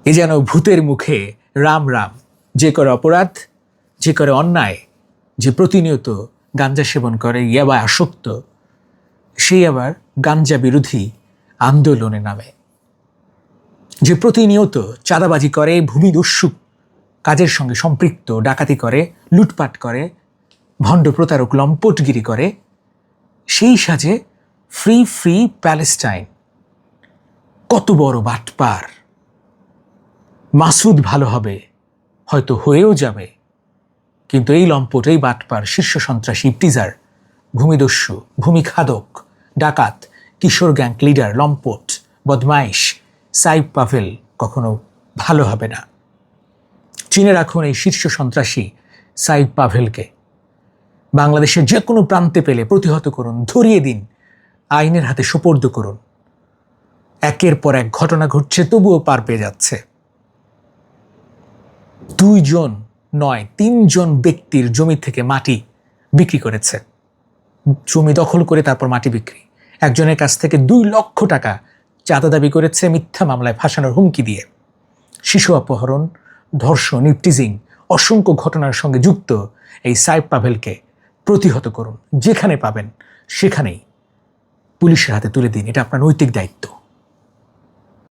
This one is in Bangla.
এ যেন ভূতের মুখে রাম রাম, যে করে অপরাধ, যে করে অন্যায়, যে প্রতিনিয়ত গাঞ্জা সেবন করে, ইয়াবায় আসক্ত, সেই আবার গাঞ্জা বিরোধী আন্দোলনে নামে। যে প্রতিনিয়ত চাঁদাবাজি করে, ভূমিদস্যু কাজের সঙ্গে সম্পৃক্ত, ডাকাতি করে, লুটপাট করে, ভণ্ড প্রতারক লম্পটগিরি করে, সেই সাজে ফ্রি ফ্রি প্যালেস্টাইন। কত বড় বাটপার! মাসুদ ভালো হবে, হয়তো হয়েও যাবে, কিন্তু এই লম্পট, এই বাটপার, শীর্ষ সন্ত্রাসী, ইপটিজার, ভূমিদস্যু, ভূমিখাদক, ডাকাত, কিশোর গ্যাং লিডার, লম্পট, বদমাইশ সাইফ পাভেল কখনো ভালো হবে না। চিনে রাখুন এই শীর্ষ সন্ত্রাসী সাইফ পাভেলকে। বাংলাদেশের যে কোনো প্রান্তে পেলে প্রতিহত করুন, ধরিয়ে দিন, আইনের হাতে সোপর্দ করুন। একের পর এক ঘটনা ঘটছে, তবুও পার পেয়ে যাচ্ছে। 2 জন নয়, 3 জন ব্যক্তির জমি থেকে মাটি বিক্রি করেছে। জমি দখল করে তারপর মাটি বিক্রি। একজনের কাছ থেকে 2 লক্ষ টাকা চাঁদা দাবি করেছে মিথ্যা মামলায় ফাঁসানোর হুমকি দিয়ে। শিশু অপহরণ, ধর্ষণ, ইপটিজিং, অসংখ্য ঘটনার সঙ্গে যুক্ত এই সাইফ পাভেলকে প্রতিহত করুন। যেখানে পাবেন সেখানেই পুলিশের হাতে তুলে দিন। এটা আপনার নৈতিক দায়িত্ব।